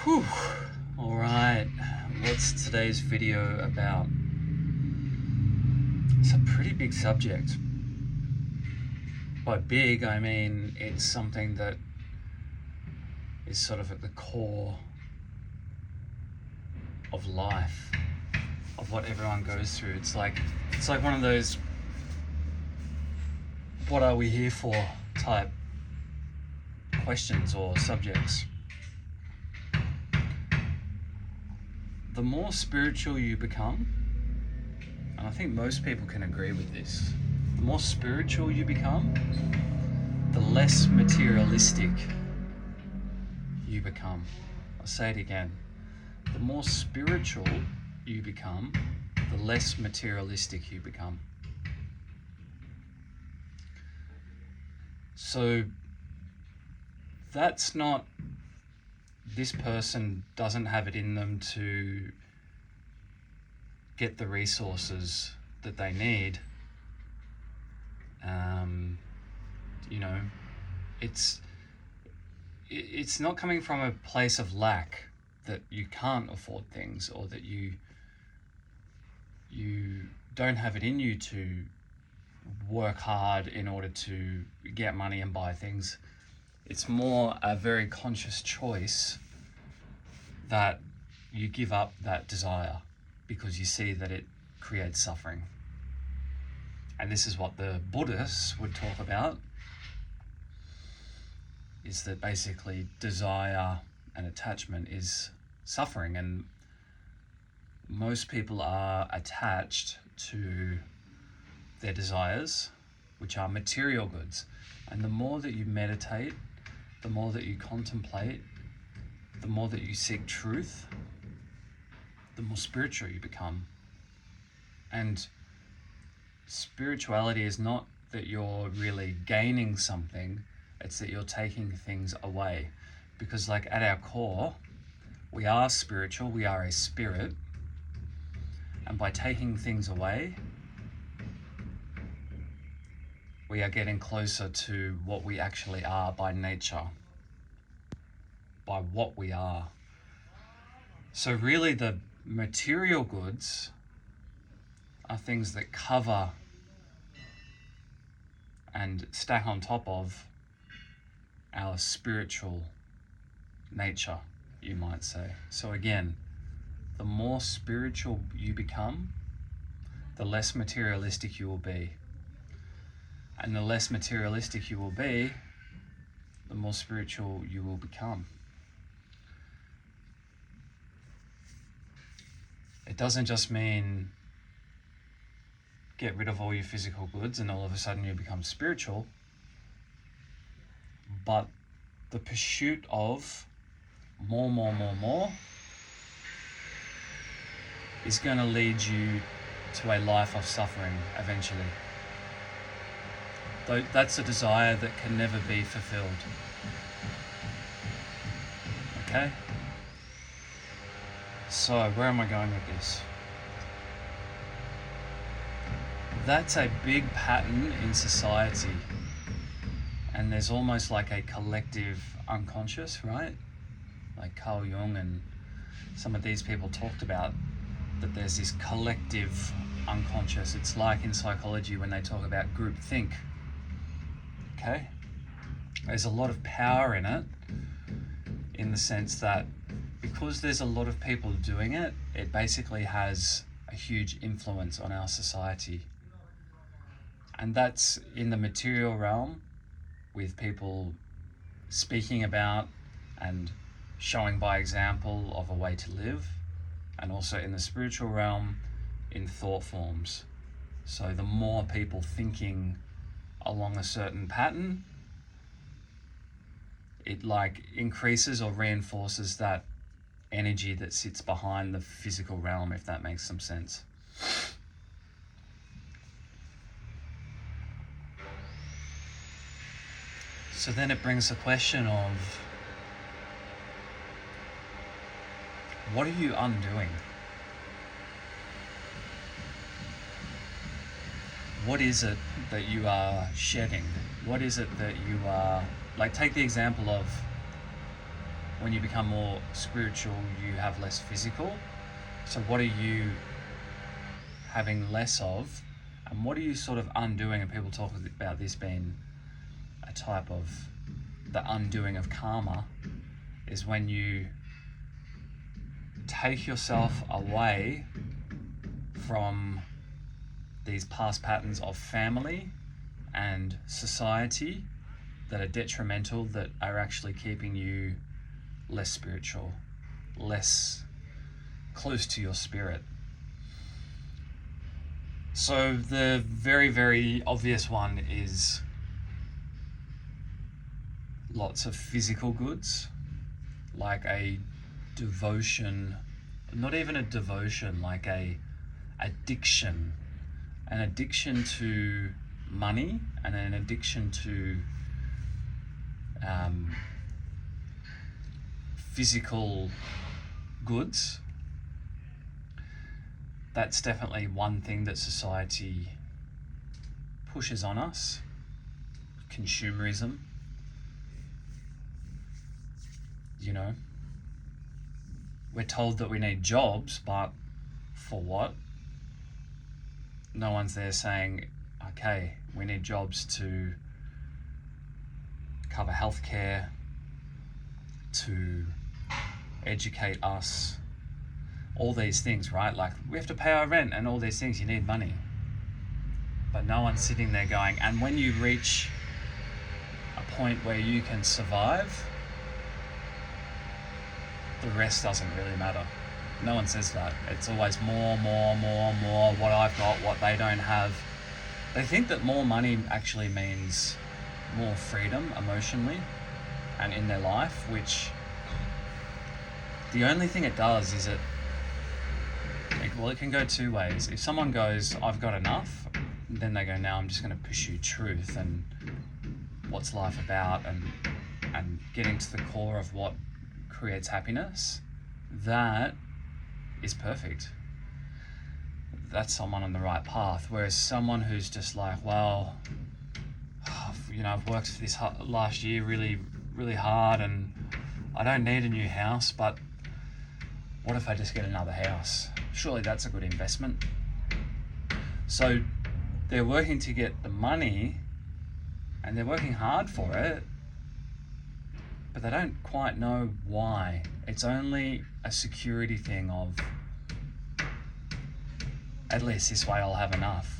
Whew. Alright, what's today's video about? It's a pretty big subject. By big, I mean it's something that is sort of at the core of life, of what everyone goes through. It's like one of those what are we here for type questions or subjects. The more spiritual you become, and I think most people can agree with this, the more spiritual you become, the less materialistic you become. I'll say it again. The more spiritual you become, the less materialistic you become. So that's not, this person doesn't have it in them to get the resources that they need. It's not coming from a place of lack, that you can't afford things or that you don't have it in you to work hard in order to get money and buy things. It's more a very conscious choice that you give up that desire because you see that it creates suffering. And this is what the Buddhists would talk about, is that basically desire and attachment is suffering, and most people are attached to their desires, which are material goods. And the more that you meditate, the more that you contemplate, the more that you seek truth, the more spiritual you become. And spirituality is not that you're really gaining something, it's that you're taking things away. Because like at our core, we are spiritual, we are a spirit, and by taking things away, we are getting closer to what we actually are by nature, by what we are. So really the material goods are things that cover and stack on top of our spiritual nature, you might say. So again, the more spiritual you become, the less materialistic you will be. And the less materialistic you will be, the more spiritual you will become. It doesn't just mean get rid of all your physical goods and all of a sudden you become spiritual, but the pursuit of more is going to lead you to a life of suffering eventually. Though that's a desire that can never be fulfilled. Okay? So, where am I going with this? That's a big pattern in society. And there's almost like a collective unconscious, right? Like Carl Jung and some of these people talked about that there's this collective unconscious. It's like in psychology when they talk about group think. Okay? There's a lot of power in it, in the sense that because there's a lot of people doing it, it basically has a huge influence on our society. And that's in the material realm, with people speaking about and showing by example of a way to live, and also in the spiritual realm, in thought forms. So the more people thinking along a certain pattern, it like increases or reinforces that energy that sits behind the physical realm, if that makes some sense. So then it brings the question of, what are you undoing? What is it that you are shedding? What is it that you are, like take the example of when you become more spiritual, you have less physical. So what are you having less of, and what are you sort of undoing? And people talk about this being a type of the undoing of karma, is when you take yourself away from these past patterns of family and society that are detrimental, that are actually keeping you less spiritual, less close to your spirit. So the very, very obvious one is lots of physical goods, like a devotion, not even a devotion, like a addiction, an addiction to money and an addiction to physical goods. That's definitely one thing that society pushes on us. Consumerism. You know, we're told that we need jobs, but for what? No one's there saying, okay, we need jobs to cover healthcare, to educate us, all these things, right? Like, we have to pay our rent and all these things, you need money. But no one's sitting there going, and when you reach a point where you can survive, the rest doesn't really matter. No one says that. It's always more, what I've got, what they don't have. They think that more money actually means more freedom emotionally and in their life, which the only thing it does is it can go two ways. If someone goes, I've got enough, then they go, now I'm just going to pursue truth and what's life about, and getting to the core of what creates happiness. That is perfect. That's someone on the right path. Whereas someone who's just like, well, I've worked this last year really, really hard and I don't need a new house, but what if I just get another house? Surely that's a good investment. So they're working to get the money and they're working hard for it, but they don't quite know why. It's only a security thing of, at least this way I'll have enough.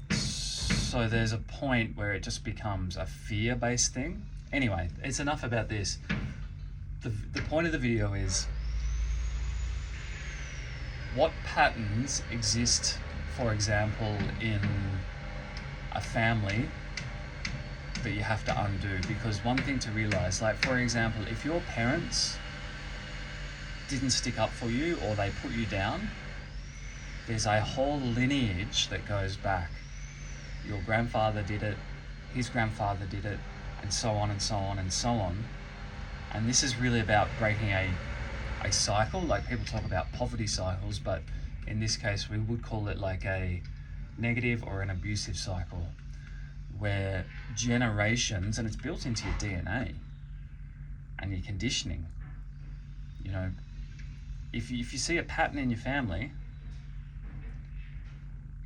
So there's a point where it just becomes a fear-based thing. Anyway, it's enough about this. The point of the video is, what patterns exist, for example, in a family that you have to undo? Because one thing to realize, like, for example, if your parents didn't stick up for you or they put you down, there's a whole lineage that goes back. Your grandfather did it, his grandfather did it, and so on and so on and so on. And this is really about breaking a cycle. Like, people talk about poverty cycles, but in this case we would call it like a negative or an abusive cycle, where generations, and it's built into your DNA and your conditioning. If you see a pattern in your family,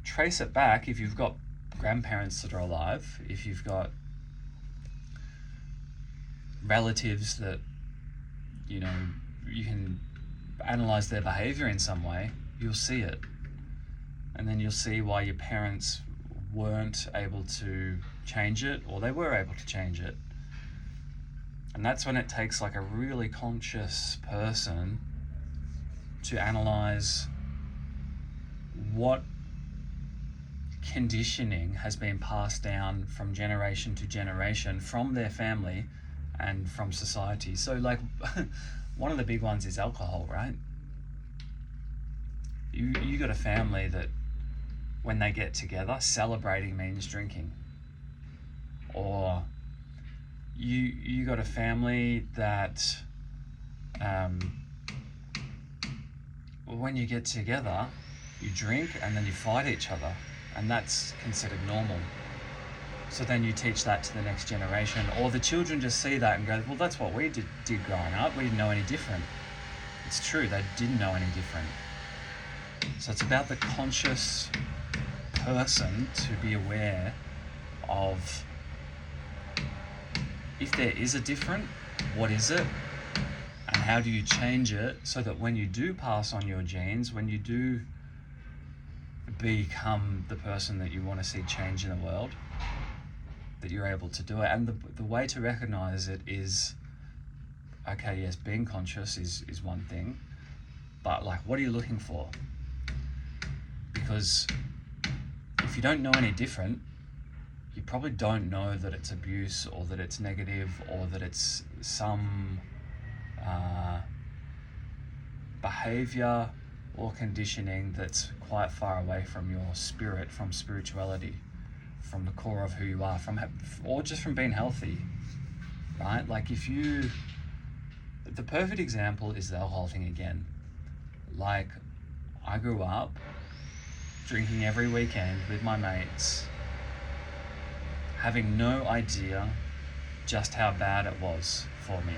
trace it back. If you've got grandparents that are alive, if you've got relatives that you can analyze their behavior in some way, you'll see it, and then you'll see why your parents weren't able to change it, or they were able to change it. And that's when it takes like a really conscious person to analyze what conditioning has been passed down from generation to generation from their family and from society. So like one of the big ones is alcohol, right? You got a family that when they get together, celebrating means drinking. Or you got a family that when you get together, you drink and then you fight each other, and that's considered normal. So then you teach that to the next generation, or the children just see that and go, well, that's what we did growing up. We didn't know any different. It's true, they didn't know any different. So it's about the conscious person to be aware of, if there is a different, what is it? And how do you change it so that when you do pass on your genes, when you do become the person that you want to see change in the world, that you're able to do it. And the way to recognize it is, okay, yes, being conscious is one thing, but like, what are you looking for? Because if you don't know any different, you probably don't know that it's abuse, or that it's negative, or that it's some behavior or conditioning that's quite far away from your spirit, from spirituality, from the core of who you are, or just from being healthy, right? Like the perfect example is the alcohol thing again. Like, I grew up drinking every weekend with my mates, having no idea just how bad it was for me,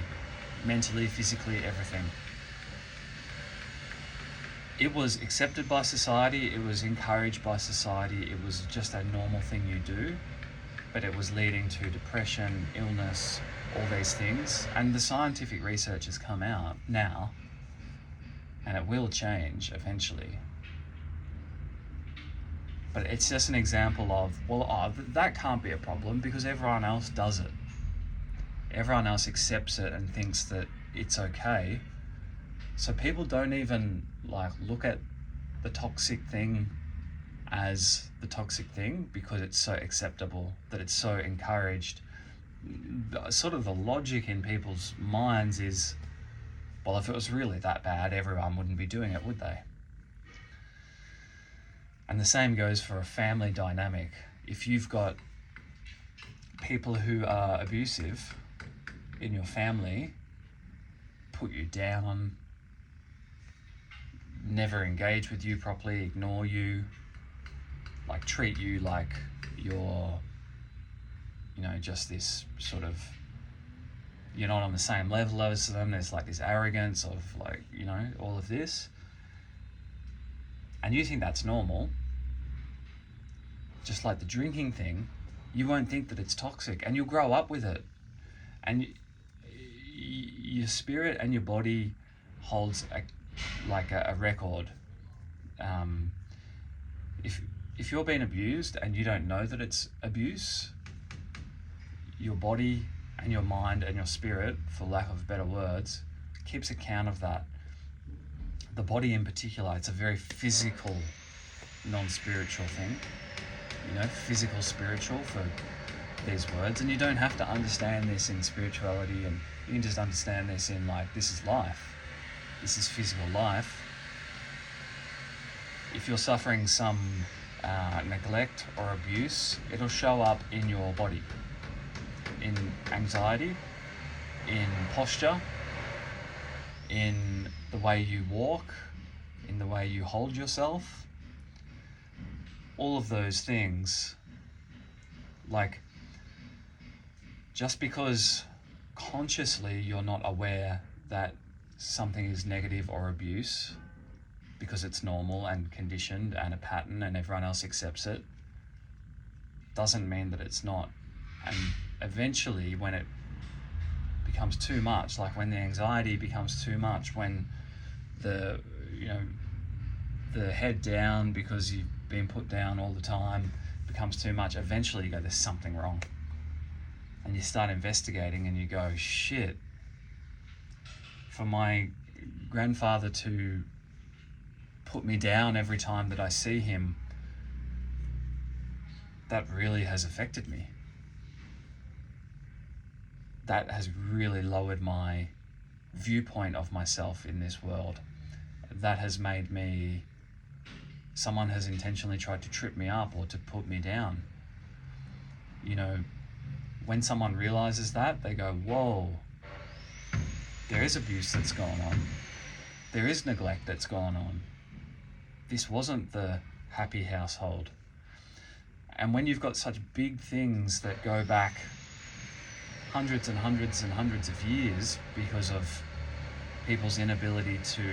mentally, physically, everything. It was accepted by society, it was encouraged by society, it was just a normal thing you do, but it was leading to depression, illness, all these things. And the scientific research has come out now, and it will change eventually. But it's just an example of, that can't be a problem because everyone else does it. Everyone else accepts it and thinks that it's okay. So people don't even look at the toxic thing as the toxic thing because it's so acceptable, that it's so encouraged. Sort of the logic in people's minds is, well, if it was really that bad, everyone wouldn't be doing it, would they? And the same goes for a family dynamic. If you've got people who are abusive in your family, put you down, never engage with you properly, ignore you, treat you like you're, just this sort of, you're not on the same level as them. There's this arrogance of all of this. And you think that's normal, just like the drinking thing, you won't think that it's toxic, and you'll grow up with it. And your spirit and your body holds a record. If you're being abused and you don't know that it's abuse, your body and your mind and your spirit, for lack of better words, keeps account of that. The body in particular, it's a very physical, non-spiritual thing. Physical, spiritual for these words. And you don't have to understand this in spirituality, and you can just understand this in this is life. This is physical life. If you're suffering some neglect or abuse, it'll show up in your body, in anxiety, in posture, in the way you walk, in the way you hold yourself. All of those things, just because consciously you're not aware that something is negative or abuse, because it's normal and conditioned and a pattern and everyone else accepts it, doesn't mean that it's not. And eventually, when it becomes too much, when the anxiety becomes too much, when the head down because you've been put down all the time becomes too much, eventually you go, there's something wrong. And you start investigating and you go, shit, for my grandfather to put me down every time that I see him, that really has affected me. That has really lowered my viewpoint of myself in this world. That has made me, someone has intentionally tried to trip me up or to put me down. When someone realizes that, they go, whoa, there is abuse that's going on. There is neglect that's going on. This wasn't the happy household. And when you've got such big things that go back hundreds and hundreds and hundreds of years because of people's inability to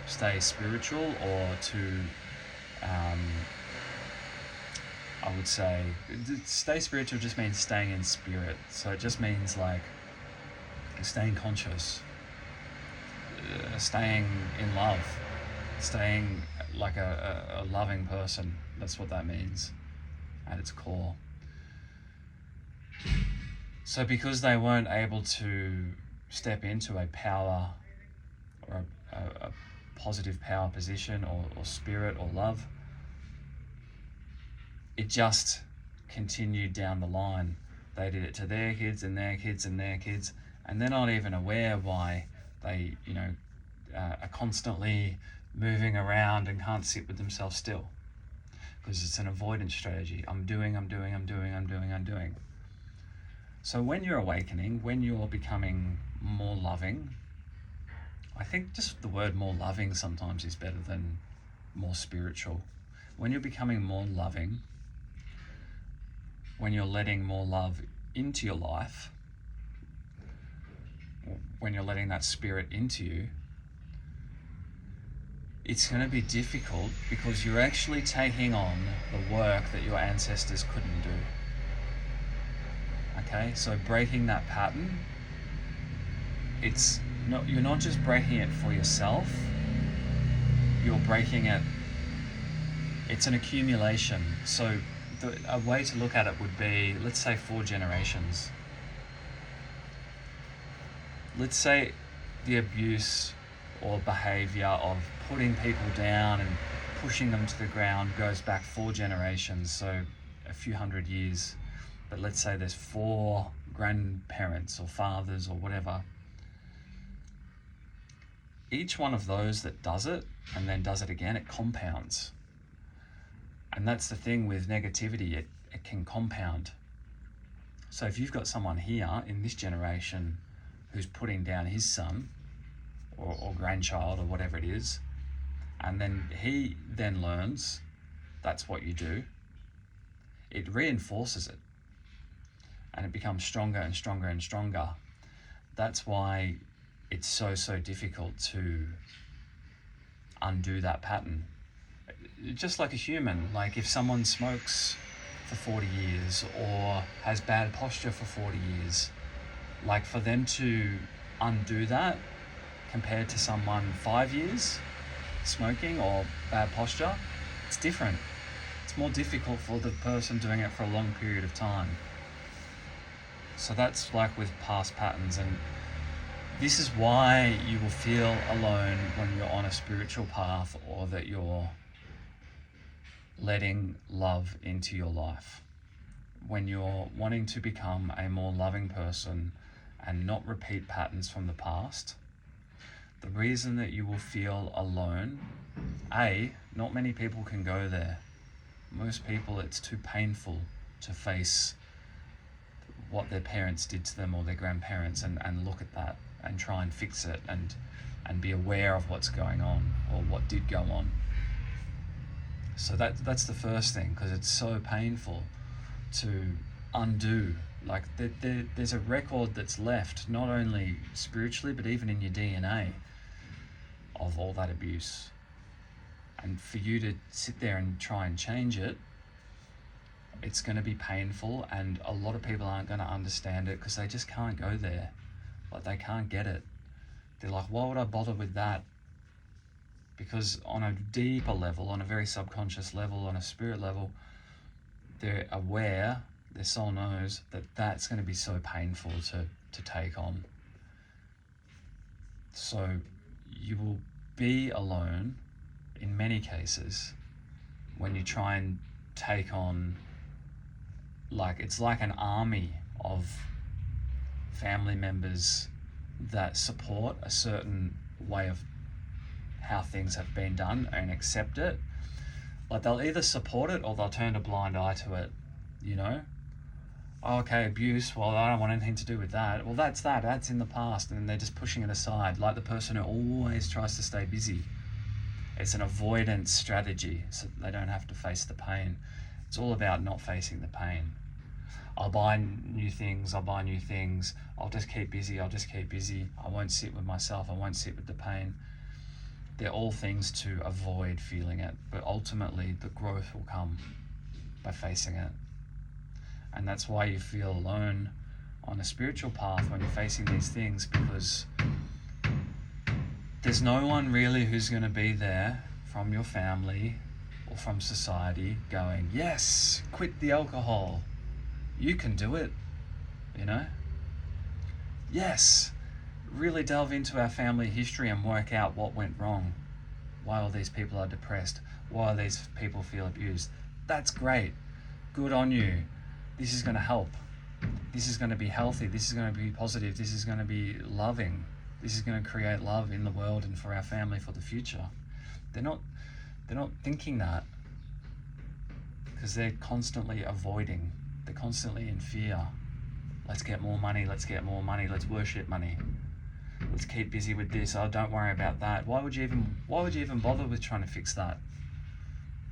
stay spiritual, or to I would say stay spiritual just means staying in spirit. So it just means like staying conscious, staying in love, staying like a loving person. That's what that means at its core. So because they weren't able to step into a power or a positive power position, or spirit or love, it just continued down the line. They did it to their kids and their kids and their kids, and they're not even aware why they, are constantly moving around and can't sit with themselves still, because it's an avoidance strategy. I'm doing. So when you're awakening, when you're becoming more loving, I think just the word more loving sometimes is better than more spiritual. When you're becoming more loving, when you're letting more love into your life, when you're letting that spirit into you, it's going to be difficult because you're actually taking on the work that your ancestors couldn't do. Okay, so breaking that pattern, you're not just breaking it for yourself, you're breaking it, it's an accumulation. So a way to look at it would be, let's say 4 generations. Let's say the abuse or behavior of putting people down and pushing them to the ground goes back 4 generations, so a few hundred years. But let's say there's 4 grandparents or fathers or whatever. Each one of those that does it and then does it again, it compounds. And that's the thing with negativity, it can compound. So if you've got someone here in this generation who's putting down his son or grandchild or whatever it is, and then he then learns that's what you do, it reinforces it. And it becomes stronger and stronger and stronger. That's why it's so difficult to undo that pattern. Just like a human, like if someone smokes for 40 years or has bad posture for 40 years, like for them to undo that compared to someone 5 years smoking or bad posture, it's different. It's more difficult for the person doing it for a long period of time. So that's like with past patterns, and this is why you will feel alone when you're on a spiritual path, or that you're letting love into your life. When you're wanting to become a more loving person and not repeat patterns from the past, the reason that you will feel alone, not many people can go there. Most people, it's too painful to face what their parents did to them or their grandparents and look at that and try and fix it and be aware of what's going on or what did go on. So that's the first thing, because it's so painful to undo. Like there's a record that's left, not only spiritually but even in your DNA, of all that abuse. And for you to sit there and try and change it, it's going to be painful, and a lot of people aren't going to understand it because they just can't go there. Like they can't get it. They're like, why would I bother with that? Because on a deeper level, on a very subconscious level, on a spirit level, they're aware, their soul knows that that's going to be so painful to take on. So you will be alone in many cases when you try and take on, like it's like an army of family members that support a certain way of how things have been done and accept it. Like they'll either support it or they'll turn a blind eye to it, Oh, okay, abuse, well, I don't want anything to do with that. Well, that's in the past, and then they're just pushing it aside, like the person who always tries to stay busy. It's an avoidance strategy, so they don't have to face the pain. It's all about not facing the pain. I'll buy new things, I'll just keep busy, I won't sit with myself, I won't sit with the pain. They're all things to avoid feeling it, but ultimately the growth will come by facing it. And that's why you feel alone on a spiritual path when you're facing these things, because there's no one really who's going to be there from your family or from society going, yes, quit the alcohol. You can do it, you know? Yes, really delve into our family history and work out what went wrong. Why all these people are depressed. Why these people feel abused. That's great. Good on you. This is going to help. This is going to be healthy. This is going to be positive. This is going to be loving. This is going to create love in the world and for our family for the future. They're not thinking that, because they're constantly avoiding. They're constantly in fear. Let's get more money. Let's worship money. Let's keep busy with this. Oh, don't worry about that. Why would you even bother with trying to fix that?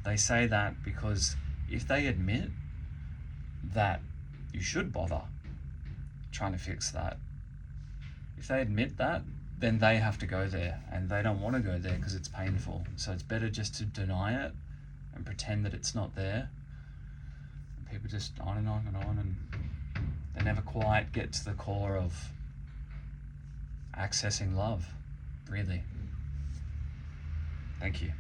They say that because if they admit that you should bother trying to fix that, if they admit that, then they have to go there, and they don't want to go there because it's painful. So it's better just to deny it and pretend that it's not there. And people just on and on and on, and they never quite get to the core of accessing love, really. Thank you.